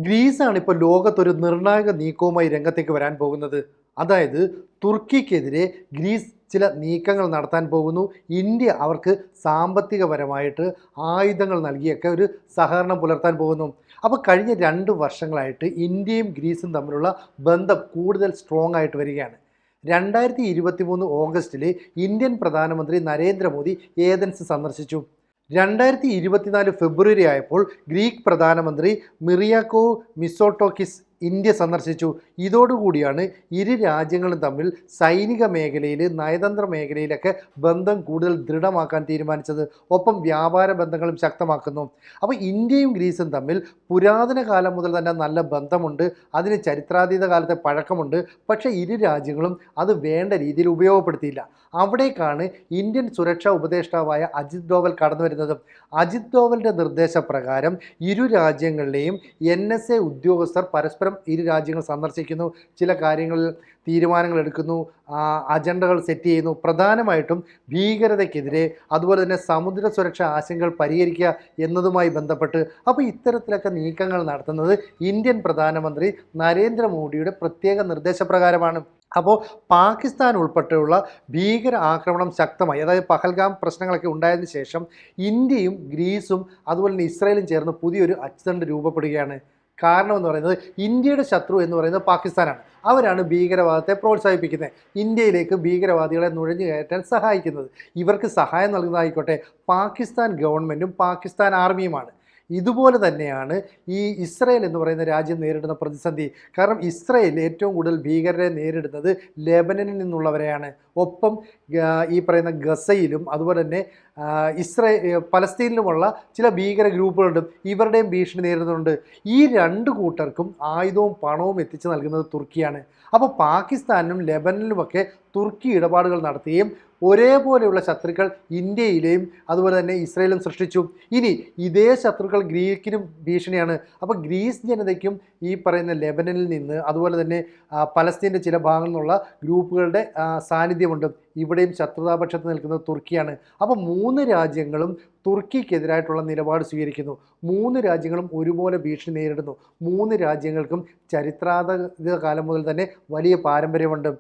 ഗ്രീസാണ് ഇപ്പോൾ ലോകത്തൊരു നിർണായക നീക്കവുമായി രംഗത്തേക്ക് വരാൻ പോകുന്നത്. അതായത് തുർക്കിക്കെതിരെ ഗ്രീസ് ചില നീക്കങ്ങൾ നടത്താൻ പോകുന്നു. ഇന്ത്യ അവർക്ക് സാമ്പത്തികപരമായിട്ട് ആയുധങ്ങൾ നൽകിയൊക്കെ ഒരു സഹകരണം പുലർത്താൻ പോകുന്നു. അപ്പോൾ കഴിഞ്ഞ 2 വർഷങ്ങളായിട്ട് ഇന്ത്യയും ഗ്രീസും തമ്മിലുള്ള ബന്ധം കൂടുതൽ സ്ട്രോങ് ആയിട്ട് വരികയാണ്. 2023 ഓഗസ്റ്റിൽ ഇന്ത്യൻ പ്രധാനമന്ത്രി നരേന്ദ്രമോദി ഏതൻസ് സന്ദർശിച്ചു. 2024 ഫെബ്രുവരി ആയപ്പോൾ ഗ്രീക്ക് പ്രധാനമന്ത്രി മിറിയാക്കോ മിസോട്ടോക്കിസ് ഇന്ത്യ സന്ദർശിച്ചു. ഇതോടുകൂടിയാണ് ഇരു രാജ്യങ്ങളും തമ്മിൽ സൈനിക മേഖലയിൽ, നയതന്ത്ര മേഖലയിലൊക്കെ ബന്ധം കൂടുതൽ ദൃഢമാക്കാൻ തീരുമാനിച്ചത്. ഒപ്പം വ്യാപാര ബന്ധങ്ങളും ശക്തമാക്കുന്നു. അപ്പോൾ ഇന്ത്യയും ഗ്രീസും തമ്മിൽ പുരാതന കാലം മുതൽ തന്നെ നല്ല ബന്ധമുണ്ട്. അതിന് ചരിത്രാതീത കാലത്തെ പഴക്കമുണ്ട്. പക്ഷേ ഇരു രാജ്യങ്ങളും അത് വേണ്ട രീതിയിൽ ഉപയോഗപ്പെടുത്തിയില്ല. അവിടേക്കാണ് ഇന്ത്യൻ സുരക്ഷാ ഉപദേഷ്ടാവായ അജിത് ഡോവൽ കടന്നു വരുന്നത്. അജിത് ഡോവലിൻ്റെ നിർദ്ദേശപ്രകാരം ഇരു രാജ്യങ്ങളിലെയും NSA ഉദ്യോഗസ്ഥർ പരസ്പരം ഇരു രാജ്യങ്ങൾ സന്ദർശിക്കുന്നു, ചില കാര്യങ്ങളിൽ തീരുമാനങ്ങൾ എടുക്കുന്നു, അജണ്ടകൾ സെറ്റ് ചെയ്യുന്നു. പ്രധാനമായിട്ടും ഭീകരതയ്ക്കെതിരെ, അതുപോലെ തന്നെ സമുദ്ര സുരക്ഷാ ആശങ്കകൾ പരിഹരിക്കുക എന്നതുമായി ബന്ധപ്പെട്ട്. അപ്പോൾ ഇത്തരത്തിലൊക്കെ നീക്കങ്ങൾ നടത്തുന്നത് ഇന്ത്യൻ പ്രധാനമന്ത്രി നരേന്ദ്രമോദിയുടെ പ്രത്യേക നിർദ്ദേശപ്രകാരമാണ്. അപ്പോൾ പാകിസ്ഥാൻ ഉൾപ്പെടെയുള്ള ഭീകര ആക്രമണം ശക്തമായി, അതായത് പഹൽഗാം പ്രശ്നങ്ങളൊക്കെ ഉണ്ടായതിനു ശേഷം ഇന്ത്യയും ഗ്രീസും അതുപോലെ തന്നെ ഇസ്രായേലും ചേർന്ന് പുതിയൊരു അച്ചുതണ്ട് രൂപപ്പെടുകയാണ്. കാരണം എന്ന് പറയുന്നത് ഇന്ത്യയുടെ ശത്രു എന്ന് പറയുന്നത് പാകിസ്ഥാനാണ്. അവരാണ് ഭീകരവാദത്തെ പ്രോത്സാഹിപ്പിക്കുന്നത്, ഇന്ത്യയിലേക്ക് ഭീകരവാദികളെ നുഴഞ്ഞു കയറ്റാൻ സഹായിക്കുന്നത്. ഇവർക്ക് സഹായം നൽകുന്നതായിക്കോട്ടെ പാകിസ്ഥാൻ ഗവൺമെൻറ്റും പാകിസ്ഥാൻ ആർമിയുമാണ്. ഇതുപോലെ തന്നെയാണ് ഈ ഇസ്രായേൽ എന്ന് പറയുന്ന രാജ്യം നേരിടുന്ന പ്രതിസന്ധി. കാരണം ഇസ്രായേൽ ഏറ്റവും കൂടുതൽ ഭീകരരെ നേരിടുന്നത് ലെബനനിൽ നിന്നുള്ളവരെയാണ്. ഒപ്പം ഈ പറയുന്ന ഗസയിലും അതുപോലെ തന്നെ പലസ്തീനിലുമുള്ള ചില ഭീകര ഗ്രൂപ്പുകളുണ്ട്, ഇവരുടെയും ഭീഷണി നേരിടുന്നുണ്ട്. ഈ രണ്ട് കൂട്ടർക്കും ആയുധവും പണവും എത്തിച്ചു നൽകുന്നത് തുർക്കിയാണ്. അപ്പോൾ പാകിസ്ഥാനിലും ലെബനനിലുമൊക്കെ തുർക്കി ഇടപാടുകൾ നടത്തുകയും ഒരേപോലെയുള്ള ശത്രുക്കൾ ഇന്ത്യയിലെയും അതുപോലെ തന്നെ ഇസ്രായേലും സൃഷ്ടിച്ചു. ഇനി ഇതേ ശത്രുക്കൾ ഗ്രീക്കിനും ഭീഷണിയാണ്. അപ്പോൾ ഗ്രീസ് ജനതയ്ക്കും ഈ പറയുന്ന ലെബനനിൽ നിന്ന് അതുപോലെ തന്നെ പലസ്തീൻ്റെ ചില ഭാഗങ്ങളിൽ നിന്നുള്ള ഗ്രൂപ്പുകളുടെ സാന്നിധ്യമുണ്ട്. ഇവിടെയും ശത്രുതാപക്ഷത്ത് നിൽക്കുന്നത് തുർക്കിയാണ്. അപ്പോൾ 3 രാജ്യങ്ങളും തുർക്കിക്കെതിരായിട്ടുള്ള നിലപാട് സ്വീകരിക്കുന്നു. 3 രാജ്യങ്ങളും ഒരുപോലെ ഭീഷണി നേരിടുന്നു. 3 രാജ്യങ്ങൾക്കും ചരിത്രാതീത കാലം മുതൽ തന്നെ വലിയ പാരമ്പര്യമുണ്ട്.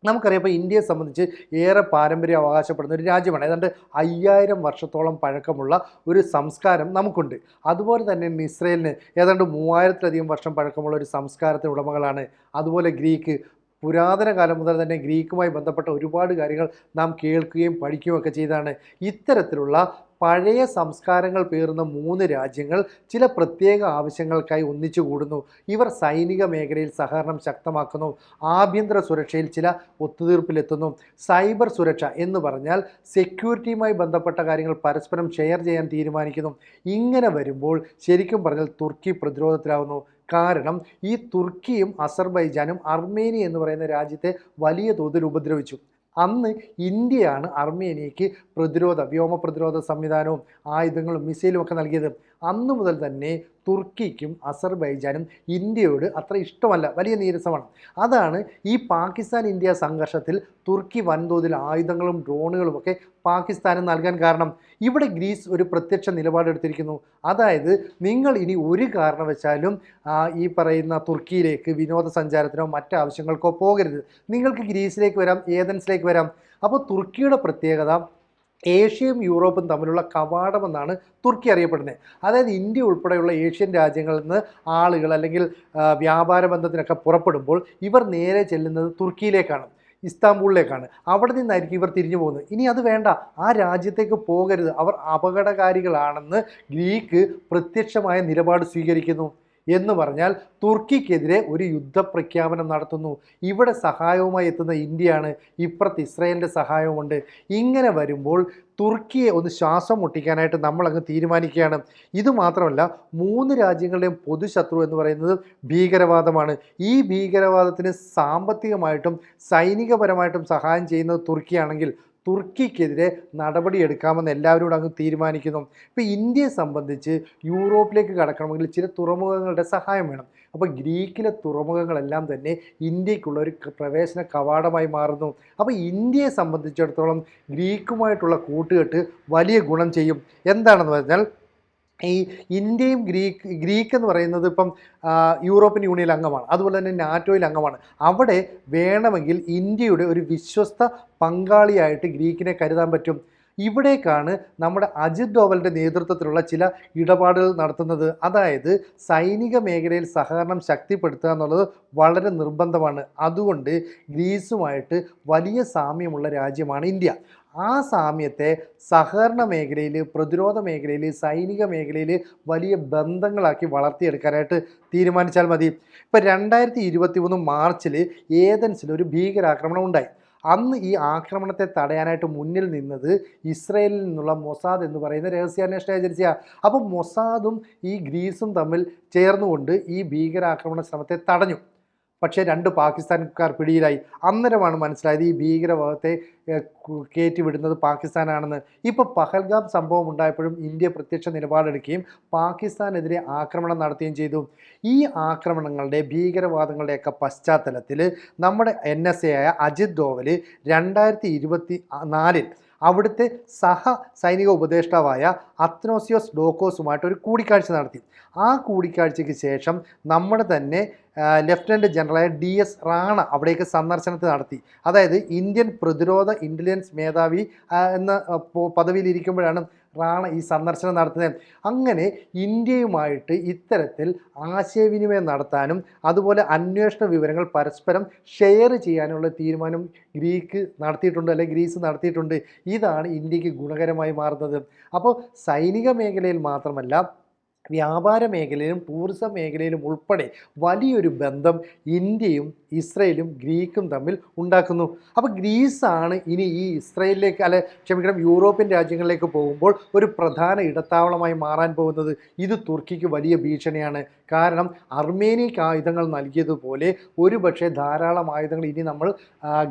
നമുക്കറിയാം, ഇപ്പോൾ ഇന്ത്യയെ സംബന്ധിച്ച് ഏറെ പാരമ്പര്യം അവകാശപ്പെടുന്ന ഒരു രാജ്യമാണ്. ഏതാണ്ട് 5000 വർഷത്തോളം പഴക്കമുള്ള ഒരു സംസ്കാരം നമുക്കുണ്ട്. അതുപോലെ തന്നെ ഇസ്രായേലിന് ഏതാണ്ട് 3000-ലധികം വർഷം പഴക്കമുള്ള ഒരു സംസ്കാരത്തിന് ഉടമകളാണ്. അതുപോലെ ഗ്രീക്ക്, പുരാതന കാലം മുതൽ തന്നെ ഗ്രീക്കുമായി ബന്ധപ്പെട്ട ഒരുപാട് കാര്യങ്ങൾ നാം കേൾക്കുകയും പഠിക്കുകയും ഒക്കെ ചെയ്താണ്. ഇത്തരത്തിലുള്ള പഴയ സംസ്കാരങ്ങൾ പേറുന്ന 3 രാജ്യങ്ങൾ ചില പ്രത്യേക ആവശ്യങ്ങൾക്കായി ഒന്നിച്ചു കൂടുന്നു. ഇവർ സൈനിക മേഖലയിൽ സഹകരണം ശക്തമാക്കുന്നു, ആഭ്യന്തര സുരക്ഷയിൽ ചില ഒത്തുതീർപ്പിലെത്തുന്നു. സൈബർ സുരക്ഷ എന്ന് പറഞ്ഞാൽ സെക്യൂരിറ്റിയുമായി ബന്ധപ്പെട്ട കാര്യങ്ങൾ പരസ്പരം ഷെയർ ചെയ്യാൻ തീരുമാനിക്കുന്നു. ഇങ്ങനെ വരുമ്പോൾ ശരിക്കും പറഞ്ഞാൽ തുർക്കി പ്രതിരോധത്തിലാവുന്നു. കാരണം ഈ തുർക്കിയും അസർബൈജാനും അർമേനിയ എന്ന് പറയുന്ന രാജ്യത്തെ വലിയ തോതിൽ ഉപദ്രവിച്ചു. അന്ന് ഇന്ത്യയാണ് അർമേനിയയ്ക്ക് വ്യോമ പ്രതിരോധ സംവിധാനവും ആയുധങ്ങളും മിസൈലും ഒക്കെ നൽകിയത്. അന്നു മുതൽ തന്നെ തുർക്കിക്കും അസർബൈജാനും ഇന്ത്യയോട് അത്ര ഇഷ്ടമല്ല, വലിയ നീരസമാണ്. അതാണ് ഈ പാകിസ്ഥാൻ ഇന്ത്യ സംഘർഷത്തിൽ തുർക്കി വൻതോതിൽ ആയുധങ്ങളും ഡ്രോണുകളും ഒക്കെ പാകിസ്ഥാന് നൽകാൻ കാരണം. ഇവിടെ ഗ്രീസ് ഒരു പ്രത്യക്ഷ നിലപാടെടുത്തിരിക്കുന്നു. അതായത് നിങ്ങൾ ഇനി ഒരു കാരണവശാലും ഈ പറയുന്ന തുർക്കിയിലേക്ക് വിനോദസഞ്ചാരത്തിനോ മറ്റാവശ്യങ്ങൾക്കോ പോകരുത്, നിങ്ങൾക്ക് ഗ്രീസിലേക്ക് വരാം, ഏതൻസിലേക്ക് വരാം. അപ്പോൾ തുർക്കിയുടെ പ്രത്യേകത ഏഷ്യയും യൂറോപ്പും തമ്മിലുള്ള കവാടമെന്നാണ് തുർക്കി അറിയപ്പെടുന്നത്. അതായത് ഇന്ത്യ ഉൾപ്പെടെയുള്ള ഏഷ്യൻ രാജ്യങ്ങളിൽ നിന്ന് ആളുകൾ അല്ലെങ്കിൽ വ്യാപാര ബന്ധത്തിനൊക്കെ പുറപ്പെടുമ്പോൾ ഇവർ നേരെ ചെല്ലുന്നത് തുർക്കിയിലേക്കാണ്, ഇസ്താംബൂളിലേക്കാണ്. അവിടെ നിന്നായിരിക്കും ഇവർ തിരിഞ്ഞു പോകുന്നത്. ഇനി അത് വേണ്ട, ആ രാജ്യത്തേക്ക് പോകരുത്, അവർ അപകടകാരികളാണെന്ന് ഗ്രീക്ക് പ്രത്യക്ഷമായ നിലപാട് സ്വീകരിക്കുന്നു. എന്ന് പറഞ്ഞാൽ തുർക്കിക്കെതിരെ ഒരു യുദ്ധപ്രഖ്യാപനം നടത്തുന്നു. ഇവിടെ സഹായവുമായി എത്തുന്ന ഇന്ത്യയാണ്, ഇപ്പുറത്ത് ഇസ്രായേലിൻ്റെ സഹായവുമുണ്ട്. ഇങ്ങനെ വരുമ്പോൾ തുർക്കിയെ ഒന്ന് ശ്വാസം മുട്ടിക്കാനായിട്ട് നമ്മളങ്ങ് തീരുമാനിക്കുകയാണ്. ഇതുമാത്രമല്ല, 3 രാജ്യങ്ങളുടെയും പൊതുശത്രു എന്ന് പറയുന്നത് ഭീകരവാദമാണ്. ഈ ഭീകരവാദത്തിന് സാമ്പത്തികമായിട്ടും സൈനികപരമായിട്ടും സഹായം ചെയ്യുന്നത് തുർക്കിയാണെങ്കിൽ തുർക്കിക്കെതിരെ നടപടിയെടുക്കാമെന്ന് എല്ലാവരോടും അങ്ങ് തീരുമാനിക്കുന്നു. ഇപ്പോൾ ഇന്ത്യയെ സംബന്ധിച്ച് യൂറോപ്പിലേക്ക് കടക്കണമെങ്കിൽ ചില തുറമുഖങ്ങളുടെ സഹായം വേണം. അപ്പോൾ ഗ്രീക്കിലെ തുറമുഖങ്ങളെല്ലാം തന്നെ ഇന്ത്യക്കുള്ള ഒരു പ്രവേശന കവാടമായി മാറുന്നു. അപ്പോൾ ഇന്ത്യയെ സംബന്ധിച്ചിടത്തോളം ഗ്രീക്കുമായിട്ടുള്ള കൂട്ടുകെട്ട് വലിയ ഗുണം ചെയ്യും. എന്താണെന്ന് പറഞ്ഞാൽ ഈ ഇന്ത്യയും ഗ്രീക്ക് എന്ന് പറയുന്നത് ഇപ്പം യൂറോപ്യൻ യൂണിയൻ അംഗമാണ്, അതുപോലെ തന്നെ നാറ്റോയിൽ അംഗമാണ്. അവിടെ വേണമെങ്കിൽ ഇന്ത്യയുടെ ഒരു വിശ്വസ്ത പങ്കാളിയായിട്ട് ഗ്രീക്കിനെ കരുതാൻ പറ്റും. ഇവിടേക്കാണ് നമ്മുടെ അജിത് ഡോവലിൻ്റെ നേതൃത്വത്തിലുള്ള ചില ഇടപാടുകൾ നടത്തുന്നത്. അതായത് സൈനിക മേഖലയിൽ സഹകരണം ശക്തിപ്പെടുത്തുക എന്നുള്ളത് വളരെ നിർബന്ധമാണ്. അതുകൊണ്ട് ഗ്രീസുമായിട്ട് വലിയ സാമ്യമുള്ള രാജ്യമാണ് ഇന്ത്യ. ആ സാമ്യത്തെ സഹകരണ മേഖലയിൽ, പ്രതിരോധ മേഖലയിൽ, സൈനിക മേഖലയിൽ വലിയ ബന്ധങ്ങളാക്കി വളർത്തിയെടുക്കാനായിട്ട് തീരുമാനിച്ചാൽ മതി. ഇപ്പോൾ 2023 മാർച്ചിൽ ഏതൻസിൽ ഒരു ഭീകരാക്രമണം ഉണ്ടായി. അന്ന് ഈ ആക്രമണത്തെ തടയാനായിട്ട് മുന്നിൽ നിന്നത് ഇസ്രയേലിൽ നിന്നുള്ള മൊസാദ് എന്ന് പറയുന്ന രഹസ്യാന്വേഷണ ഏജൻസിയാണ്. അപ്പോൾ മൊസാദും ഈ ഗ്രീസും തമ്മിൽ ചേർന്നുകൊണ്ട് ഈ ഭീകരാക്രമണ ശ്രമത്തെ തടഞ്ഞു. പക്ഷേ 2 പാകിസ്ഥാൻകാർ പിടിയിലായി. അന്നേരമാണ് മനസ്സിലായത് ഈ ഭീകരവാദത്തെ കയറ്റിവിടുന്നത് പാകിസ്ഥാനാണെന്ന്. ഇപ്പോൾ പഹൽഗാം സംഭവം ഉണ്ടായപ്പോഴും ഇന്ത്യ പ്രത്യക്ഷ നിലപാടെടുക്കുകയും പാകിസ്ഥാനെതിരെ ആക്രമണം നടത്തുകയും ചെയ്തു. ഈ ആക്രമണങ്ങളുടെ, ഭീകരവാദങ്ങളുടെയൊക്കെ പശ്ചാത്തലത്തിൽ നമ്മുടെ NSA ആയ അജിത് ഡോവൽ 2024 അവിടുത്തെ സൈനിക ഉപദേഷ്ടാവായ അത്നോസിയോസ് ഡോക്കോസുമായിട്ട് ഒരു കൂടിക്കാഴ്ച നടത്തി. ആ കൂടിക്കാഴ്ചയ്ക്ക് ശേഷം നമ്മുടെ തന്നെ ലഫ്റ്റനൻറ്റ് ജനറലായ DS റാണ അവിടേക്ക് സന്ദർശനത്തിൽ നടത്തി. അതായത് ഇന്ത്യൻ പ്രതിരോധ ഇൻ്റലിജൻസ് മേധാവി എന്ന പദവിയിലിരിക്കുമ്പോഴാണ് റാണ ഈ സന്ദർശനം നടത്തുന്നത്. അങ്ങനെ ഇന്ത്യയുമായിട്ട് ഇത്തരത്തിൽ ആശയവിനിമയം നടത്താനും അതുപോലെ അന്വേഷണ വിവരങ്ങൾ പരസ്പരം ഷെയർ ചെയ്യാനുള്ള തീരുമാനം ഗ്രീസ് നടത്തിയിട്ടുണ്ട്. ഇതാണ് ഇന്ത്യക്ക് ഗുണകരമായി മാറുന്നത്. അപ്പോൾ സൈനിക മേഖലയിൽ മാത്രമല്ല, വ്യാപാര മേഖലയിലും ടൂറിസം മേഖലയിലും ഉൾപ്പെടെ വലിയൊരു ബന്ധം ഇന്ത്യയും ഇസ്രയേലും ഗ്രീക്കും തമ്മിൽ ഉണ്ടാക്കുന്നു. അപ്പോൾ ഗ്രീസാണ് ഇനി ഈ യൂറോപ്യൻ രാജ്യങ്ങളിലേക്ക് പോകുമ്പോൾ ഒരു പ്രധാന ഇടത്താവളമായി മാറാൻ പോകുന്നത്. ഇത് തുർക്കിക്ക് വലിയ ഭീഷണിയാണ്. കാരണം അർമേനിയക്ക് ആയുധങ്ങൾ നൽകിയതുപോലെ ഒരുപക്ഷെ ധാരാളം ആയുധങ്ങൾ ഇനി നമ്മൾ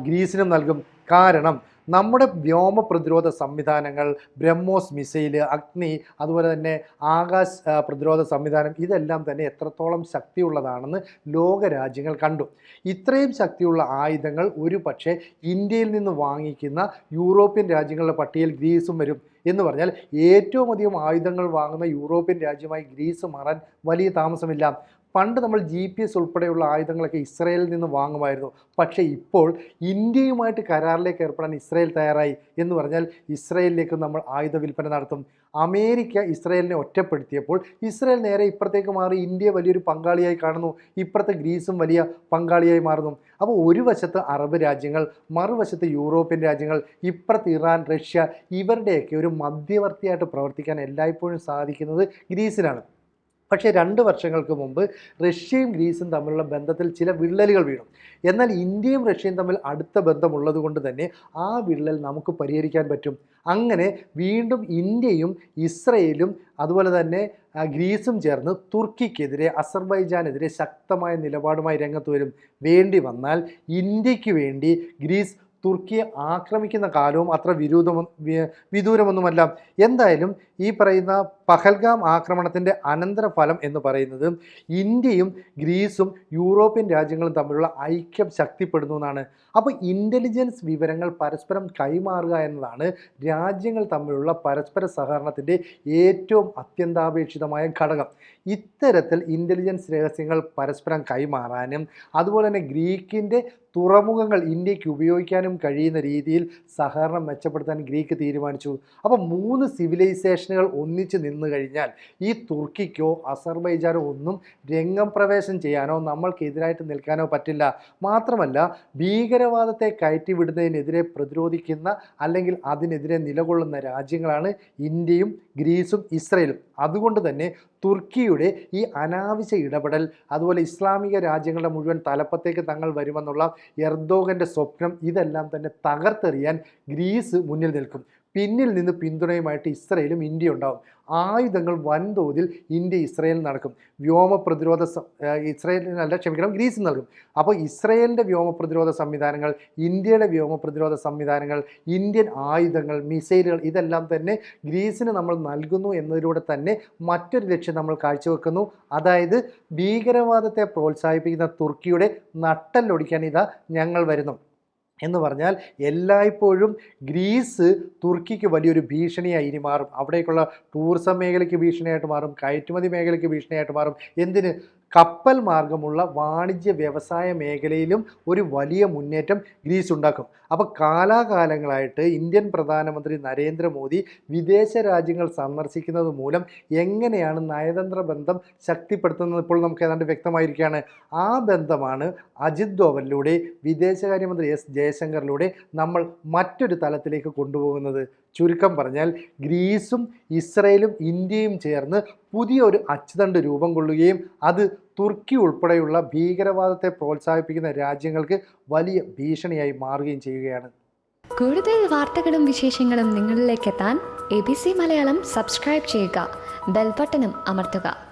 ഗ്രീസിനും നൽകും. കാരണം നമ്മുടെ വ്യോമ പ്രതിരോധ സംവിധാനങ്ങൾ, ബ്രഹ്മോസ് മിസൈല്, അഗ്നി, അതുപോലെ തന്നെ ആകാശ് പ്രതിരോധ സംവിധാനം, ഇതെല്ലാം തന്നെ എത്രത്തോളം ശക്തിയുള്ളതാണെന്ന് ലോകരാജ്യങ്ങൾ കണ്ടു. ഇത്രയും ശക്തിയുള്ള ആയുധങ്ങൾ ഒരു പക്ഷേ ഇന്ത്യയിൽ നിന്ന് വാങ്ങിക്കുന്ന യൂറോപ്യൻ രാജ്യങ്ങളുടെ പട്ടികയിൽ ഗ്രീസും വരും. എന്ന് പറഞ്ഞാൽ ഏറ്റവും അധികം ആയുധങ്ങൾ വാങ്ങുന്ന യൂറോപ്യൻ രാജ്യമായി ഗ്രീസ് മാറാൻ വലിയ താമസമില്ല. പണ്ട് നമ്മൾ GPS ഉൾപ്പെടെയുള്ള ആയുധങ്ങളൊക്കെ ഇസ്രയേലിൽ നിന്ന് വാങ്ങുമായിരുന്നു. പക്ഷേ ഇപ്പോൾ ഇന്ത്യയുമായിട്ട് കരാറിലേക്ക് ഏർപ്പെടാൻ ഇസ്രയേൽ തയ്യാറായി. എന്ന് പറഞ്ഞാൽ ഇസ്രയേലിലേക്ക് നമ്മൾ ആയുധ വിൽപ്പന നടത്തും. അമേരിക്ക ഇസ്രയേലിനെ ഒറ്റപ്പെടുത്തിയപ്പോൾ ഇസ്രയേൽ നേരെ ഇപ്പുറത്തേക്ക് മാറി ഇന്ത്യ വലിയൊരു പങ്കാളിയായി കാണുന്നു. ഇപ്പുറത്തെ ഗ്രീസും വലിയ പങ്കാളിയായി മാറുന്നു. അപ്പോൾ ഒരു വശത്ത് അറബ് രാജ്യങ്ങൾ, മറുവശത്ത് യൂറോപ്യൻ രാജ്യങ്ങൾ, ഇപ്പുറത്ത് ഇറാൻ, റഷ്യ, ഇവരുടെയൊക്കെ ഒരു മധ്യവർത്തിയായിട്ട് പ്രവർത്തിക്കാൻ എല്ലായ്പ്പോഴും സാധിക്കുന്നത് ഗ്രീസിനാണ്. പക്ഷേ 2 വർഷങ്ങൾക്ക് മുമ്പ് റഷ്യയും ഗ്രീസും തമ്മിലുള്ള ബന്ധത്തിൽ ചില വിള്ളലുകൾ വീണു. എന്നാൽ ഇന്ത്യയും റഷ്യയും തമ്മിൽ അടുത്ത ബന്ധമുള്ളത് കൊണ്ട് തന്നെ ആ വിള്ളൽ നമുക്ക് പരിഹരിക്കാൻ പറ്റും. അങ്ങനെ വീണ്ടും ഇന്ത്യയും ഇസ്രയേലും അതുപോലെ തന്നെ ഗ്രീസും ചേർന്ന് തുർക്കിക്കെതിരെ, അസർബൈജാനെതിരെ ശക്തമായ നിലപാടുമായി രംഗത്ത് വരും. വേണ്ടി വന്നാൽ ഇന്ത്യക്ക് വേണ്ടി ഗ്രീസ് തുർക്കിയെ ആക്രമിക്കുന്ന കാലവും അത്ര വിദൂരമൊന്നുമല്ല. എന്തായാലും ഈ പറയുന്ന പഹൽഗാം ആക്രമണത്തിൻ്റെ അനന്തരഫലം എന്ന് പറയുന്നത് ഇന്ത്യയും ഗ്രീസും യൂറോപ്യൻ രാജ്യങ്ങളും തമ്മിലുള്ള ഐക്യം ശക്തിപ്പെടുന്നു എന്നാണ്. അപ്പോൾ ഇൻ്റലിജൻസ് വിവരങ്ങൾ പരസ്പരം കൈമാറുക എന്നതാണ് രാജ്യങ്ങൾ തമ്മിലുള്ള പരസ്പര സഹകരണത്തിൻ്റെ ഏറ്റവും അത്യന്താപേക്ഷിതമായ ഘടകം. ഇത്തരത്തിൽ ഇൻ്റലിജൻസ് രഹസ്യങ്ങൾ പരസ്പരം കൈമാറാനും അതുപോലെ തന്നെ ഗ്രീക്കിൻ്റെ തുറമുഖങ്ങൾ ഇന്ത്യക്ക് ഉപയോഗിക്കാനും കഴിയുന്ന രീതിയിൽ സഹകരണം മെച്ചപ്പെടുത്താൻ ഗ്രീക്ക് തീരുമാനിച്ചു. അപ്പോൾ 3 സിവിലൈസേഷനുകൾ ഒന്നിച്ച് നിന്ന് കഴിഞ്ഞാൽ ഈ തുർക്കിക്കോ അസർബൈജാനോ ഒന്നും രംഗം പ്രവേശം ചെയ്യാനോ നമ്മൾക്കെതിരായിട്ട് നിൽക്കാനോ പറ്റില്ല. മാത്രമല്ല ഭീകരവാദത്തെ കയറ്റിവിടുന്നതിനെതിരെ പ്രതിരോധിക്കുന്ന അല്ലെങ്കിൽ അതിനെതിരെ നിലകൊള്ളുന്ന രാജ്യങ്ങളാണ് ഇന്ത്യയും ഗ്രീസും ഇസ്രയേലും. അതുകൊണ്ട് തന്നെ തുർക്കിയുടെ ഈ അനാവശ്യ ഇടപെടൽ, അതുപോലെ ഇസ്ലാമിക രാജ്യങ്ങളുടെ മുഴുവൻ തലപ്പത്തേക്ക് തങ്ങൾ വരുമെന്നുള്ള എർദോഗൻ്റെ സ്വപ്നം, ഇതെല്ലാം തന്നെ തകർത്തെറിയാൻ ഗ്രീസ് മുന്നിൽ നിൽക്കും. പിന്നിൽ നിന്ന് പിന്തുണയുമായിട്ട് ഇസ്രയേലും ഇന്ത്യ ഉണ്ടാവും. ആയുധങ്ങൾ വൻതോതിൽ ഇന്ത്യ ഇസ്രയേലിൽ നടക്കും. വ്യോമ പ്രതിരോധ ഗ്രീസ് നൽകും. അപ്പോൾ ഇസ്രയേലിൻ്റെ വ്യോമ പ്രതിരോധ സംവിധാനങ്ങൾ, ഇന്ത്യയുടെ വ്യോമ പ്രതിരോധ സംവിധാനങ്ങൾ, ഇന്ത്യൻ ആയുധങ്ങൾ, മിസൈലുകൾ, ഇതെല്ലാം തന്നെ ഗ്രീസിന് നമ്മൾ നൽകുന്നു എന്നതിലൂടെ തന്നെ മറ്റൊരു ലക്ഷ്യം നമ്മൾ കാഴ്ചവെക്കുന്നു. അതായത് ഭീകരവാദത്തെ പ്രോത്സാഹിപ്പിക്കുന്ന തുർക്കിയുടെ നട്ടെല്ലൊടിക്കാൻ ഇതാ ഞങ്ങൾ വരുന്നു. എന്ന് പറഞ്ഞാൽ എല്ലായ്പ്പോഴും ഗ്രീസ് തുർക്കിക്ക് വലിയൊരു ഭീഷണിയായി ഇനി മാറും. അവിടേക്കുള്ള ടൂറിസം മേഖലയ്ക്ക് ഭീഷണിയായിട്ട് മാറും, കയറ്റുമതി മേഖലയ്ക്ക് ഭീഷണിയായിട്ട് മാറും. എന്തിന്? കപ്പൽ മാർഗമുള്ള വാണിജ്യ വ്യവസായ മേഖലയിലും ഒരു വലിയ മുന്നേറ്റം ഗ്രീസ് ഉണ്ടാക്കും. അപ്പോൾ കാലാകാലങ്ങളായിട്ട് ഇന്ത്യൻ പ്രധാനമന്ത്രി നരേന്ദ്രമോദി വിദേശ രാജ്യങ്ങൾ സന്ദർശിക്കുന്നത് മൂലം എങ്ങനെയാണ് നയതന്ത്ര ബന്ധം ശക്തിപ്പെടുത്തുന്നത് ഇപ്പോൾ നമുക്ക് ഏതാണ്ട് വ്യക്തമായിരിക്കുകയാണ്. ആ ബന്ധമാണ് അജിത് ഡോവലിലൂടെ, വിദേശകാര്യമന്ത്രി എസ് ജയശങ്കറിലൂടെ നമ്മൾ മറ്റൊരു തലത്തിലേക്ക് കൊണ്ടുപോകുന്നത്. ചുരുക്കം പറഞ്ഞാൽ ഗ്രീസും ഇസ്രയേലും ഇന്ത്യയും ചേർന്ന് പുതിയൊരു അച്ചുതണ്ട് രൂപം കൊള്ളുകയും അത് തുർക്കി ഉൾപ്പെടെയുള്ള ഭീകരവാദത്തെ പ്രോത്സാഹിപ്പിക്കുന്ന രാജ്യങ്ങൾക്ക് വലിയ ഭീഷണിയായി മാറുകയും ചെയ്യുകയാണ്. കൂടുതൽ വാർത്തകളും വിശേഷങ്ങളും നിങ്ങളിലേക്ക് എത്താൻ ABC മലയാളം സബ്സ്ക്രൈബ് ചെയ്യുക, ബെൽ ബട്ടണും അമർത്തുക.